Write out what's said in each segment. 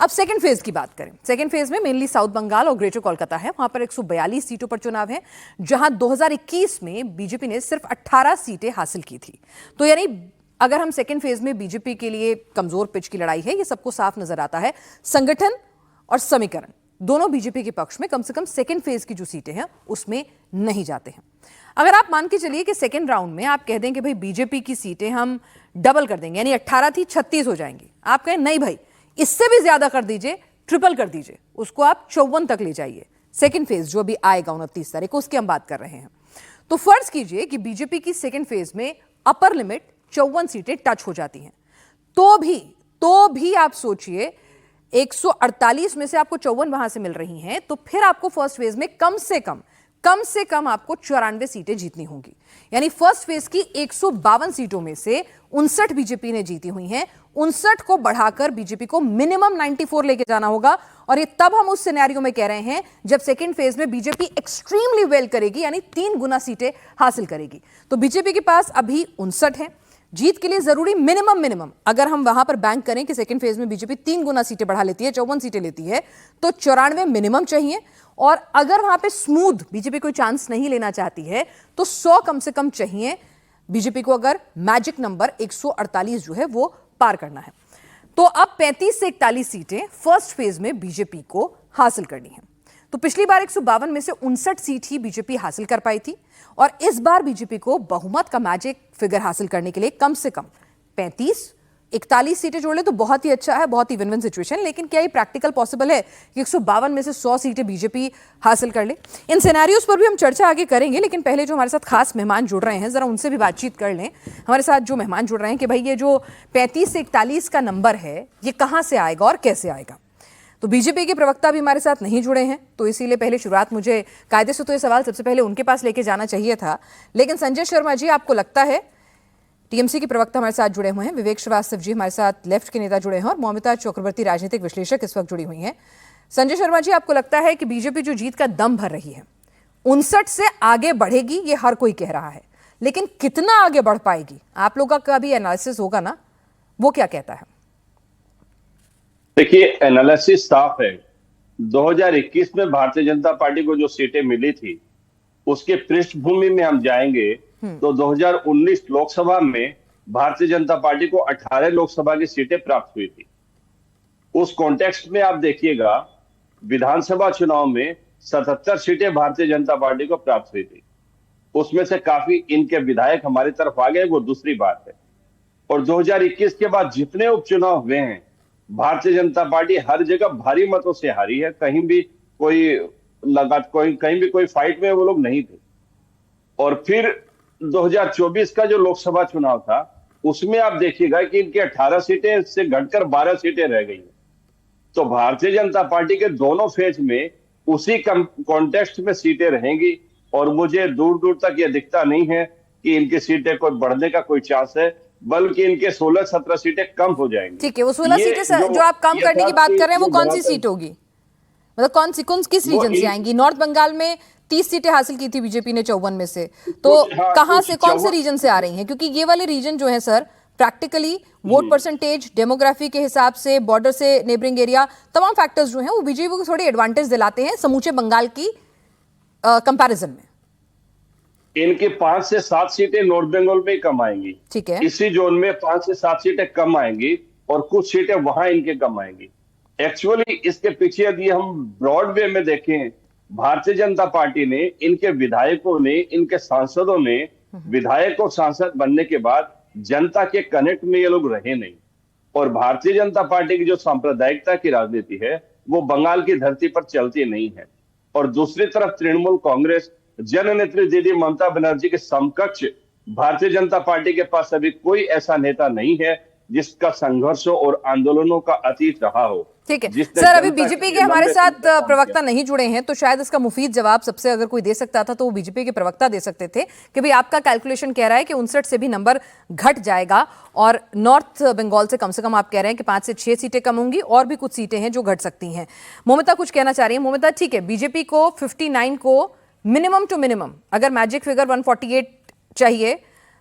अब second phase की बात करें। सेकंड फेज में मेनली साउथ बंगाल और ग्रेटर कोलकाता है। वहां पर 142 सीटों पर चुनाव है, जहां 2021 में बीजेपी ने सिर्फ 18 सीटें हासिल की थी। तो यानी अगर हम सेकंड फेज में बीजेपी के लिए कमजोर पिच की लड़ाई है, ये सबको साफ नजर आता है। संगठन और समीकरण दोनों बीजेपी के पक्ष में, कम से कम सेकंड फेज की जो सीटें हैं उसमें नहीं जाते हैं। अगर आप मान के चलिए कि सेकंड राउंड में आप कह दें कि भाई बीजेपी की सीटें हम डबल कर देंगे, यानी 18 थी 36 हो जाएंगी, आप कहें नहीं भाई इससे भी ज्यादा कर दीजिए, ट्रिपल कर दीजिए, उसको आप 54 तक ले जाइए। सेकंड फेज जो अभी आएगा 29 तारीख को, उसकी हम बात कर रहे हैं। तो फर्ज कीजिए कि बीजेपी की सेकंड फेज में अपर लिमिट 54 सीटें टच हो जाती हैं, तो भी आप सोचिए 148 में से आपको 54 वहां से मिल रही हैं, तो फिर आपको फर्स्ट फेज में कम से कम आपको 94 सीटें जीतनी होंगी। यानी फर्स्ट फेज की 152 सीटों में से 59 बीजेपी ने जीती हुई हैं। 59 को बढ़ाकर बीजेपी को मिनिमम 94 लेके जाना होगा, और ये तब हम उस सिनेरियो में कह रहे हैं जब सेकंड फेज में बीजेपी एक्सट्रीमली वेल करेगी, यानी 3 गुना सीटें हासिल करेगी। तो बीजेपी के पास अभी 59 है। जीत के लिए जरूरी मिनिमम अगर हम वहां पर बैंक करें कि सेकंड फेज में बीजेपी 3 गुना सीटें बढ़ा लेती है, 54 सीटें लेती है, तो 94 मिनिमम चाहिए। और अगर वहां पे स्मूथ बीजेपी कोई चांस नहीं लेना चाहती है तो 100 कम से कम चाहिए बीजेपी को, अगर मैजिक नंबर 148 जो है वो पार करना है। तो अब 35 से 41 सीटें फर्स्ट फेज में बीजेपी को हासिल करनी है। तो पिछली बार 152 में से 59 सीट ही बीजेपी हासिल कर पाई थी, और इस बार बीजेपी को बहुमत का मैजिक फिगर हासिल करने के लिए कम से कम 35-41 सीटें जोड़ ले तो बहुत ही अच्छा है, बहुत ही विन विन सिचुएशन। लेकिन क्या ये प्रैक्टिकल पॉसिबल है कि 152 में से 100 सीटें बीजेपी हासिल कर ले? इन सिनेरियोज पर भी हम चर्चा आगे करेंगे, लेकिन पहले जो हमारे साथ खास मेहमान जुड़ रहे हैं जरा उनसे भी बातचीत कर लें। हमारे साथ जो मेहमान जुड़ रहे हैं कि भाई ये जो 35 से 41 का नंबर है ये कहां से आएगा और कैसे आएगा। तो बीजेपी के प्रवक्ता भी हमारे साथ नहीं जुड़े हैं, तो इसीलिए पहले शुरुआत मुझे कायदे से तो ये सवाल सबसे पहले उनके पास लेके जाना चाहिए था। लेकिन संजय शर्मा जी, आपको लगता है, टीएमसी के प्रवक्ता हमारे साथ जुड़े हुए हैं, विवेक श्रीवास्तव जी हमारे साथ लेफ्ट के नेता जुड़े हैं, और मौमिता चक्रवर्ती राजनीतिक विश्लेषक इस वक्त जुड़ी हुई हैं। संजय शर्मा जी, आपको लगता है कि बीजेपी जो जीत का दम भर रही है 59 से आगे बढ़ेगी, ये हर कोई कह रहा है, लेकिन कितना आगे बढ़ पाएगी? आप लोगों का भी एनालिसिस होगा ना, वो क्या कहता है? देखिए, एनालिसिस साफ है। 2021 में भारतीय जनता पार्टी को जो सीटें मिली थी उसके पृष्ठभूमि में हम जाएंगे तो 2019 लोकसभा में भारतीय जनता पार्टी को 18 लोकसभा की सीटें प्राप्त हुई थी। उस कॉन्टेक्स्ट में आप देखिएगा, विधानसभा चुनाव में 77 सीटें भारतीय जनता पार्टी को प्राप्त हुई थी। उसमें से काफी इनके विधायक हमारी तरफ आ गए, वो दूसरी बात है। और 2021 के बाद जितने उपचुनाव हुए हैं, भारतीय जनता पार्टी हर जगह भारी मतों से हारी है। कहीं भी कोई फाइट में वो लोग नहीं थे। और फिर 2024 का जो लोकसभा चुनाव था उसमें आप देखिएगा कि इनके 18 सीटें से घटकर 12 सीटें रह गई हैं। तो भारतीय जनता पार्टी के दोनों फेज में उसी कॉन्टेक्स्ट में सीटें रहेंगी, और मुझे दूर दूर तक यह दिखता नहीं है कि इनकी सीटें कोई बढ़ने का कोई चांस है, बल्कि इनके 16-17 सीटें कम हो जाएंगी। ठीक है, वो 16 सीटें जो आप कम करने की बात कर रहे हैं वो कौन सी सीट होगी? मतलब किस रीजन से आएंगी? नॉर्थ बंगाल में 30 सीटें हासिल की थी बीजेपी ने 54 में से, तो कहां से, कौन से रीजन से आ रही हैं? क्योंकि ये वाले रीजन जो है sir, practically vote percentage, demography के हिसाब से, बॉर्डर से नेबरिंग एरिया, तमाम फैक्टर्स जो हैं वो बीजेपी को थोड़ी एडवांटेज दिलाते हैं समूचे बंगाल की कंपैरिजन में। इनके 5 से 7 सीटें नॉर्थ बंगाल में कम आएंगी। ठीक है, इसी जोन में 5 से 7 सीटें कम आएंगी, और कुछ सीटें वहां इनके कम आएंगी। एक्चुअली इसके पीछे यदि हम ब्रॉड वे में देखें, भारतीय जनता पार्टी ने, इनके विधायकों ने, इनके सांसदों ने, विधायक और सांसद बनने के बाद जनता के कनेक्ट में ये लोग रहे नहीं। और भारतीय जनता पार्टी की जो सांप्रदायिकता की राजनीति है वो बंगाल की धरती पर चलती नहीं है। और दूसरी तरफ तृणमूल कांग्रेस, जननेत्री दीदी ममता बनर्जी के समकक्ष भारतीय जनता पार्टी के पास अभी कोई ऐसा नेता नहीं है जिसका संघर्षों और आंदोलनों का अतीत रहा हो। ठीक है सर, अभी बीजेपी के हमारे साथ प्रवक्ता नहीं जुड़े हैं, तो शायद इसका मुफीद जवाब सबसे अगर कोई दे सकता था तो वो बीजेपी के प्रवक्ता दे सकते थे कि भाई आपका कैलकुलेशन कह रहा है कि 59 से भी नंबर घट जाएगा, और नॉर्थ बंगाल से कम आप कह रहे हैं कि 5 से 6 सीटें कम होंगी, और भी कुछ सीटें हैं जो घट सकती हैं। मौमिता कुछ कहना चाह रही है। मौमिता, ठीक है, बीजेपी को 59 को मिनिमम टू मिनिमम अगर मैजिक फिगर 148 चाहिए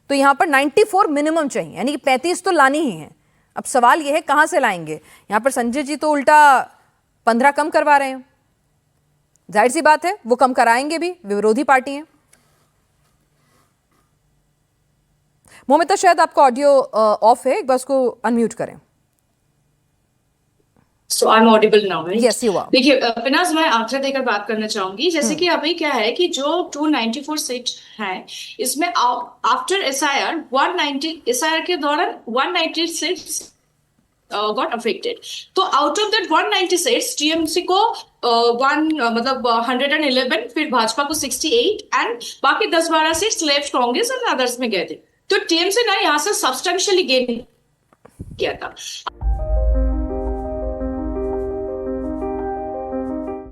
तो यहां पर 94 मिनिमम चाहिए, यानी कि 35 तो लानी ही है। अब सवाल यह है कहां से लाएंगे। यहां पर संजय जी तो उल्टा 15 कम करवा रहे हैं, जाहिर सी बात है वो कम कराएंगे भी, विरोधी पार्टी है। मोमिता शायद आपका ऑडियो ऑफ है, एक बार उसको अनम्यूट करें। So I'm audible now, right? Yes, you are. देखिए पिनाज, मैं आंकड़ा देकर बात करना चाहूंगी। जैसे कि अभी क्या है कि जो 294 सीट है, इसमें आफ्टर SIR 190 SIR के दौरान 190 सीट्स गॉट अफेक्टेड। तो out of that 190 seats TMC को 111, फिर भाजपा को 68 एंड बाकी 10-12 सीट्स लेफ्ट कांग्रेस और अदर्स में गए थे। तो टीएमसी ना यहाँ से सब्सटेंशियली गेन किया था।